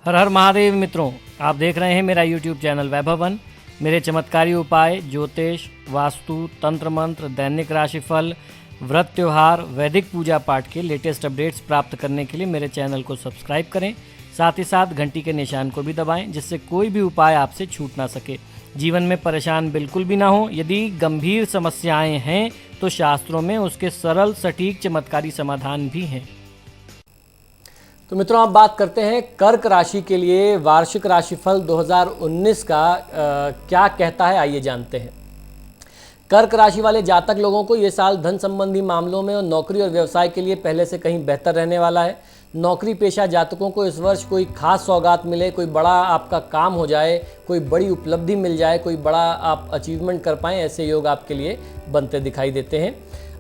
हर हर महादेव मित्रों, आप देख रहे हैं मेरा YouTube चैनल वैभवन। मेरे चमत्कारी उपाय, ज्योतिष, वास्तु, तंत्र मंत्र, दैनिक राशिफल, व्रत त्योहार, वैदिक पूजा पाठ के लेटेस्ट अपडेट्स प्राप्त करने के लिए मेरे चैनल को सब्सक्राइब करें। साथ ही साथ घंटी के निशान को भी दबाएं, जिससे कोई भी उपाय आपसे छूट ना सके। जीवन में परेशान बिल्कुल भी ना हो। यदि गंभीर समस्याएं हैं तो शास्त्रों में उसके सरल, सटीक, चमत्कारी समाधान भी हैं। तो मित्रों, आप बात करते हैं कर्क राशि के लिए वार्षिक राशिफल 2019 का क्या कहता है, आइए जानते हैं। कर्क राशि वाले जातक लोगों को ये साल धन संबंधी मामलों में और नौकरी और व्यवसाय के लिए पहले से कहीं बेहतर रहने वाला है। नौकरी पेशा जातकों को इस वर्ष कोई खास सौगात मिले, कोई बड़ा आपका काम हो जाए, कोई बड़ी उपलब्धि मिल जाए, कोई बड़ा आप अचीवमेंट कर पाएँ, ऐसे योग आपके लिए बनते दिखाई देते हैं।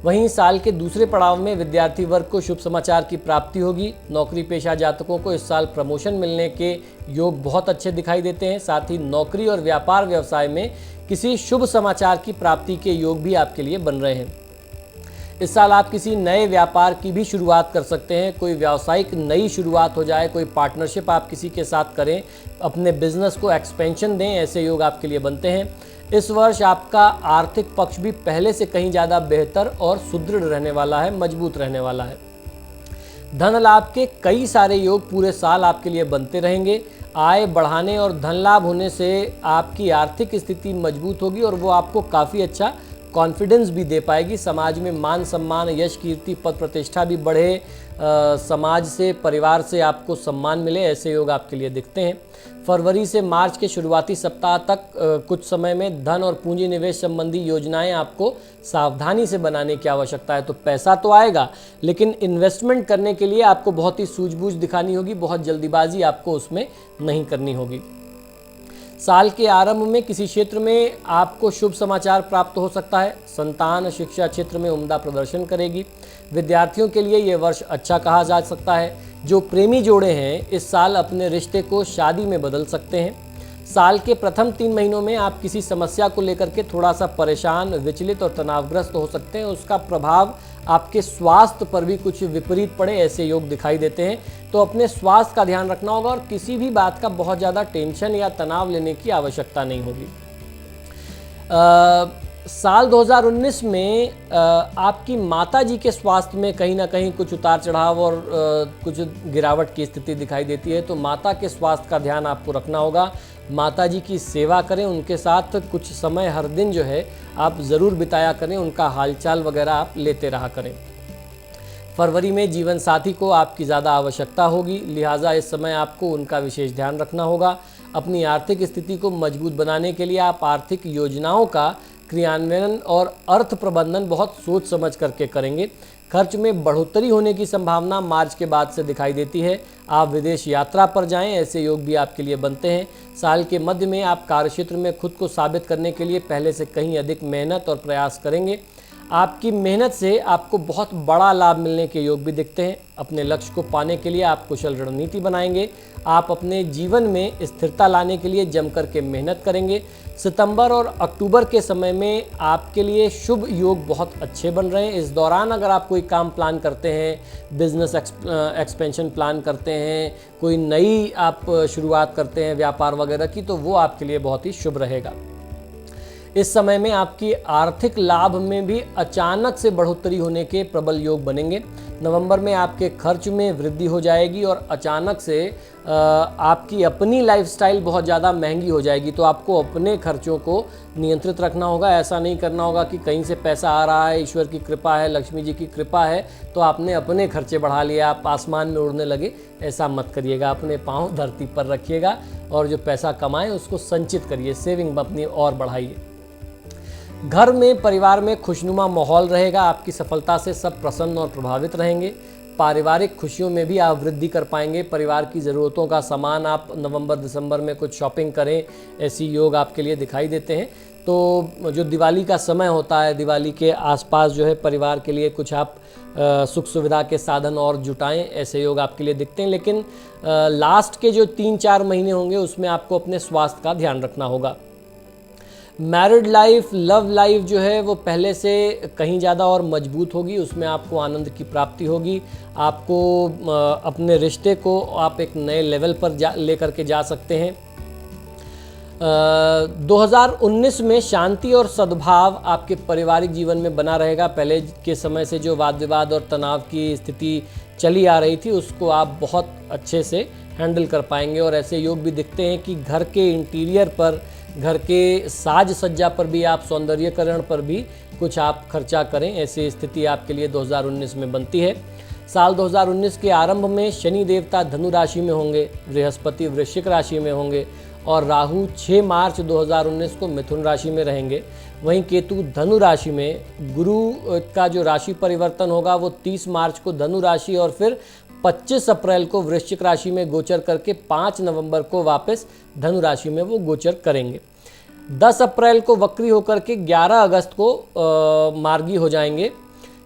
वहीं साल के दूसरे पड़ाव में विद्यार्थी वर्ग को शुभ समाचार की प्राप्ति होगी। नौकरी पेशा जातकों को इस साल प्रमोशन मिलने के योग बहुत अच्छे दिखाई देते हैं। साथ ही नौकरी और व्यापार व्यवसाय में किसी शुभ समाचार की प्राप्ति के योग भी आपके लिए बन रहे हैं। इस साल आप किसी नए व्यापार की भी शुरुआत कर सकते हैं। कोई व्यावसायिक नई शुरुआत हो जाए, कोई पार्टनरशिप आप किसी के साथ करें, अपने बिजनेस को एक्सपेंशन दें, ऐसे योग आपके लिए बनते हैं। इस वर्ष आपका आर्थिक पक्ष भी पहले से कहीं ज़्यादा बेहतर और सुदृढ़ रहने वाला है, मजबूत रहने वाला है। धन लाभ के कई सारे योग पूरे साल आपके लिए बनते रहेंगे। आय बढ़ाने और धन लाभ होने से आपकी आर्थिक स्थिति मजबूत होगी और वो आपको काफ़ी अच्छा कॉन्फिडेंस भी दे पाएगी। समाज में मान सम्मान, यश, कीर्ति, पद प्रतिष्ठा भी बढ़े, समाज से, परिवार से आपको सम्मान मिले, ऐसे योग आपके लिए दिखते हैं। फरवरी से मार्च के शुरुआती सप्ताह तक कुछ समय में धन और पूंजी निवेश संबंधी योजनाएं आपको सावधानी से बनाने की आवश्यकता है। तो पैसा तो आएगा, लेकिन इन्वेस्टमेंट करने के लिए आपको बहुत ही सूझबूझ दिखानी होगी, बहुत जल्दीबाजी आपको उसमें नहीं करनी होगी। साल के आरंभ में किसी क्षेत्र में आपको शुभ समाचार प्राप्त हो सकता है। संतान शिक्षा क्षेत्र में उम्दा प्रदर्शन करेगी। विद्यार्थियों के लिए ये वर्ष अच्छा कहा जा सकता है। जो प्रेमी जोड़े हैं इस साल अपने रिश्ते को शादी में बदल सकते हैं। साल के प्रथम 3 महीनों में आप किसी समस्या को लेकर के थोड़ा सा परेशान, विचलित और तनावग्रस्त हो सकते हैं। उसका प्रभाव आपके स्वास्थ्य पर भी कुछ विपरीत पड़े, ऐसे योग दिखाई देते हैं। तो अपने स्वास्थ्य का ध्यान रखना होगा और किसी भी बात का बहुत ज़्यादा टेंशन या तनाव लेने की आवश्यकता नहीं होगी। साल 2019 में आपकी माता जी के स्वास्थ्य में कहीं ना कहीं कुछ उतार चढ़ाव और कुछ गिरावट की स्थिति दिखाई देती है। तो माता के स्वास्थ्य का ध्यान आपको रखना होगा। माता जी की सेवा करें, उनके साथ कुछ समय हर दिन जो है आप ज़रूर बिताया करें, उनका हालचाल वगैरह आप लेते रहा करें। फरवरी में जीवन साथी को आपकी ज़्यादा आवश्यकता होगी, लिहाजा इस समय आपको उनका विशेष ध्यान रखना होगा। अपनी आर्थिक स्थिति को मजबूत बनाने के लिए आप आर्थिक योजनाओं का क्रियान्वयन और अर्थ प्रबंधन बहुत सोच समझ करके करेंगे। खर्च में बढ़ोतरी होने की संभावना मार्च के बाद से दिखाई देती है। आप विदेश यात्रा पर जाएं, ऐसे योग भी आपके लिए बनते हैं। साल के मध्य में आप कार्यक्षेत्र में खुद को साबित करने के लिए पहले से कहीं अधिक मेहनत और प्रयास करेंगे। आपकी मेहनत से आपको बहुत बड़ा लाभ मिलने के योग भी दिखते हैं। अपने लक्ष्य को पाने के लिए आप कुशल रणनीति बनाएंगे। आप अपने जीवन में स्थिरता लाने के लिए जमकर के मेहनत करेंगे। सितंबर और अक्टूबर के समय में आपके लिए शुभ योग बहुत अच्छे बन रहे हैं। इस दौरान अगर आप कोई काम प्लान करते हैं, बिजनेस एक्सपेंशन प्लान करते हैं, कोई नई आप शुरुआत करते हैं व्यापार वगैरह की, तो वो आपके लिए बहुत ही शुभ रहेगा। इस समय में आपकी आर्थिक लाभ में भी अचानक से बढ़ोतरी होने के प्रबल योग बनेंगे। नवंबर में आपके खर्च में वृद्धि हो जाएगी और अचानक से आपकी अपनी लाइफस्टाइल बहुत ज़्यादा महंगी हो जाएगी। तो आपको अपने खर्चों को नियंत्रित रखना होगा। ऐसा नहीं करना होगा कि कहीं से पैसा आ रहा है, ईश्वर की कृपा है, लक्ष्मी जी की कृपा है, तो आपने अपने खर्चे बढ़ा लिए, आप आसमान में उड़ने लगे। ऐसा मत करिएगा। अपने पाँव धरती पर रखिएगा और जो पैसा कमाएं उसको संचित करिए, सेविंग अपनी और बढ़ाइए। घर में, परिवार में खुशनुमा माहौल रहेगा। आपकी सफलता से सब प्रसन्न और प्रभावित रहेंगे। पारिवारिक खुशियों में भी आप वृद्धि कर पाएंगे। परिवार की ज़रूरतों का सामान आप नवंबर दिसंबर में कुछ शॉपिंग करें, ऐसी योग आपके लिए दिखाई देते हैं। तो जो दिवाली का समय होता है, दिवाली के आसपास जो है परिवार के लिए कुछ आप सुख सुविधा के साधन और जुटाएं, ऐसे योग आपके लिए दिखते हैं। लेकिन लास्ट के जो 3-4 महीने होंगे उसमें आपको अपने स्वास्थ्य का ध्यान रखना होगा। मैरिड लाइफ, लव लाइफ जो है वो पहले से कहीं ज़्यादा और मजबूत होगी, उसमें आपको आनंद की प्राप्ति होगी। आपको अपने रिश्ते को आप एक नए लेवल पर लेकर के जा सकते हैं। 2019 में शांति और सद्भाव आपके पारिवारिक जीवन में बना रहेगा। पहले के समय से जो वाद विवाद और तनाव की स्थिति चली आ रही थी उसको आप बहुत अच्छे से हैंडल कर पाएंगे। और ऐसे योग भी दिखते हैं कि घर के इंटीरियर पर, घर के साज सज्जा पर भी, आप सौंदर्यकरण पर भी कुछ आप खर्चा करें, ऐसी स्थिति आपके लिए 2019 में बनती है। साल 2019 के आरंभ में शनि देवता धनु राशि में होंगे, बृहस्पति वृश्चिक राशि में होंगे और राहु 6 मार्च 2019 को मिथुन राशि में रहेंगे। वहीं केतु धनु राशि में, गुरु का जो राशि परिवर्तन होगा वो 30 मार्च को धनु राशि और फिर 25 अप्रैल को वृश्चिक राशि में गोचर करके 5 नवंबर को वापस धनु राशि में वो गोचर करेंगे। 10 अप्रैल को वक्री होकर के 11 अगस्त को मार्गी हो जाएंगे।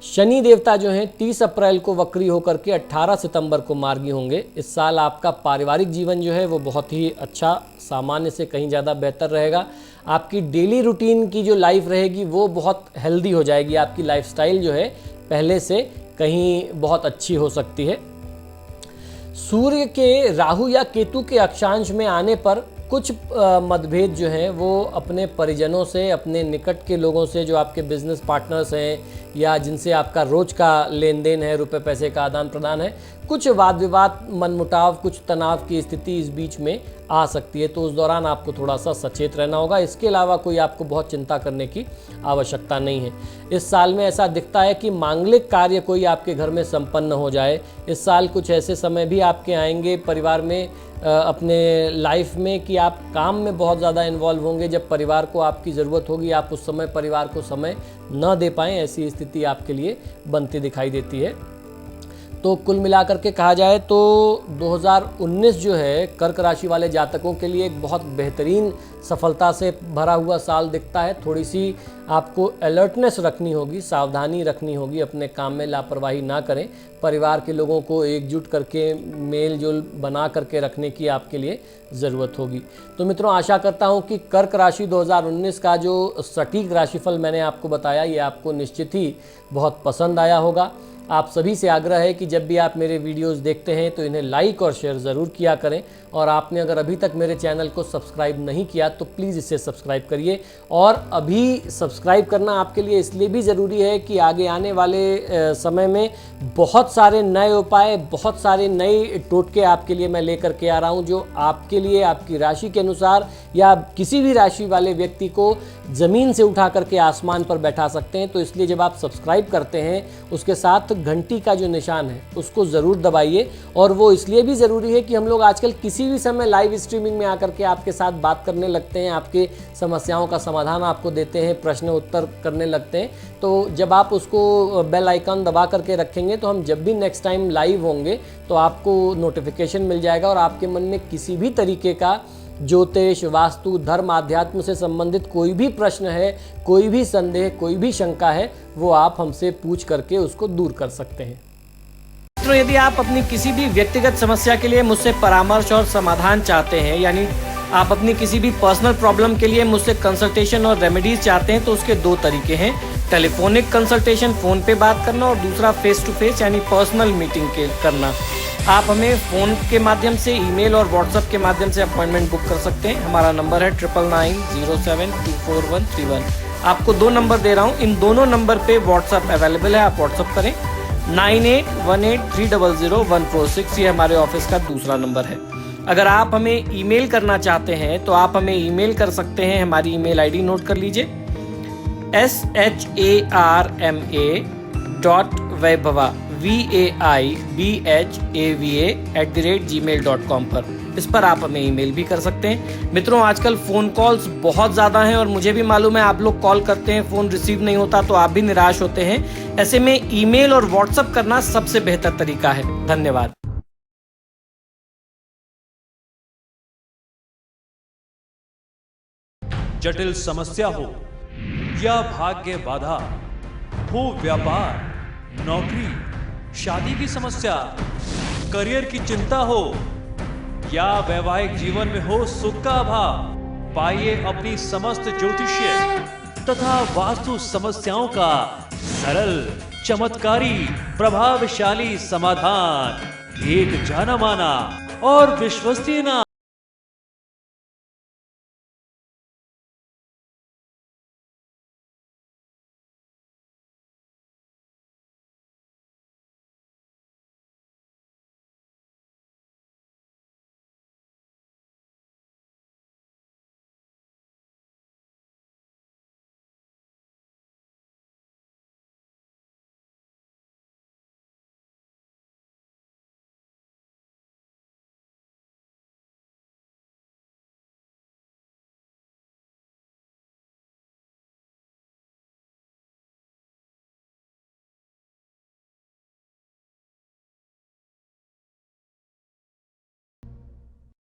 शनि देवता जो हैं 30 अप्रैल को वक्री होकर के 18 सितंबर को मार्गी होंगे। इस साल आपका पारिवारिक जीवन जो है वो बहुत ही अच्छा, सामान्य से कहीं ज़्यादा बेहतर रहेगा। आपकी डेली रूटीन की जो लाइफ रहेगी वो बहुत हेल्दी हो जाएगी। आपकी लाइफस्टाइल जो है पहले से कहीं बहुत अच्छी हो सकती है। सूर्य के राहु या केतु के अक्षांश में आने पर कुछ मतभेद जो हैं वो अपने परिजनों से, अपने निकट के लोगों से, जो आपके बिजनेस पार्टनर्स हैं या जिनसे आपका रोज का लेन देन है, रुपए पैसे का आदान प्रदान है, कुछ वाद विवाद, मनमुटाव, कुछ तनाव की स्थिति इस बीच में आ सकती है। तो उस दौरान आपको थोड़ा सा सचेत रहना होगा। इसके अलावा कोई आपको बहुत चिंता करने की आवश्यकता नहीं है। इस साल में ऐसा दिखता है कि मांगलिक कार्य कोई आपके घर में संपन्न हो जाए। इस साल कुछ ऐसे समय भी आपके आएंगे परिवार में, अपने लाइफ में, कि आप काम में बहुत ज़्यादा इन्वॉल्व होंगे। जब परिवार को आपकी ज़रूरत होगी आप उस समय परिवार को समय न दे पाएँ, ऐसी स्थिति आपके लिए बनती दिखाई देती है। तो कुल मिलाकर के कहा जाए तो 2019 जो है कर्क राशि वाले जातकों के लिए एक बहुत बेहतरीन सफलता से भरा हुआ साल दिखता है। थोड़ी सी आपको अलर्टनेस रखनी होगी, सावधानी रखनी होगी, अपने काम में लापरवाही ना करें। परिवार के लोगों को एकजुट करके मेल जोल बना करके रखने की आपके लिए ज़रूरत होगी। तो मित्रों, आशा करता हूं कि कर्क राशि 2019 का जो सटीक राशिफल मैंने आपको बताया ये आपको निश्चित ही बहुत पसंद आया होगा। आप सभी से आग्रह है कि जब भी आप मेरे वीडियोस देखते हैं तो इन्हें लाइक और शेयर ज़रूर किया करें। और आपने अगर अभी तक मेरे चैनल को सब्सक्राइब नहीं किया तो प्लीज़ इसे सब्सक्राइब करिए। और अभी सब्सक्राइब करना आपके लिए इसलिए भी ज़रूरी है कि आगे आने वाले समय में बहुत सारे नए उपाय, बहुत सारे नए टोटके आपके लिए मैं लेकर के आ रहा हूँ, जो आपके लिए आपकी राशि के अनुसार या किसी भी राशि वाले व्यक्ति को ज़मीन से उठा करके आसमान पर बैठा सकते हैं। तो इसलिए जब आप सब्सक्राइब करते हैं उसके साथ घंटी का जो निशान है उसको ज़रूर दबाइए। और वो इसलिए भी ज़रूरी है कि हम लोग आजकल किसी भी समय लाइव स्ट्रीमिंग में आकर के आपके साथ बात करने लगते हैं, आपके समस्याओं का समाधान आपको देते हैं, प्रश्न उत्तर करने लगते हैं। तो जब आप उसको बेल आइकन दबा करके रखेंगे तो हम जब भी नेक्स्ट टाइम लाइव होंगे तो आपको नोटिफिकेशन मिल जाएगा। और आपके मन में किसी भी तरीके का ज्योतिष, वास्तु, धर्म, आध्यात्म से संबंधित कोई भी प्रश्न है, कोई भी संदेह, कोई भी शंका है, वो आप हमसे पूछ करके उसको दूर कर सकते हैं। मित्रों, यदि आप अपनी किसी भी व्यक्तिगत समस्या के लिए मुझसे परामर्श और समाधान चाहते हैं, यानी आप अपनी किसी भी पर्सनल प्रॉब्लम के लिए मुझसे कंसल्टेशन और रेमेडीज चाहते हैं, तो उसके दो तरीके हैं। टेलीफोनिक कंसल्टेशन, फ़ोन पे बात करना, और दूसरा फेस टू फेस यानी पर्सनल मीटिंग करना। आप हमें फ़ोन के माध्यम से, ईमेल और व्हाट्सएप के माध्यम से अपॉइंटमेंट बुक कर सकते हैं। हमारा नंबर है 9990724131। आपको 2 नंबर दे रहा हूँ, इन दोनों नंबर पे व्हाट्सएप अवेलेबल है, आप व्हाट्सएप करें। 9818300146 ये हमारे ऑफिस का दूसरा नंबर है। अगर आप हमें ईमेल करना चाहते हैं तो आप हमें ईमेल कर सकते हैं। हमारी ईमेल आईडी नोट कर लीजिए, sharma.vaibhava vaibhava@gmail.com पर, इस पर आप हमें ईमेल भी कर सकते हैं। मित्रों, आजकल फ़ोन कॉल्स बहुत ज़्यादा हैं और मुझे भी मालूम है आप लोग कॉल करते हैं, फ़ोन रिसीव नहीं होता तो आप भी निराश होते हैं। ऐसे में ईमेल और व्हाट्सएप करना सबसे बेहतर तरीका है। धन्यवाद। जटिल समस्या हो या भाग्य बाधा हो, व्यापार, नौकरी, शादी की समस्या, करियर की चिंता हो या वैवाहिक जीवन में हो सुख का अभाव, पाइए अपनी समस्त ज्योतिषीय तथा वास्तु समस्याओं का सरल, चमत्कारी, प्रभावशाली समाधान। एक जाना माना और विश्वसनीय नाम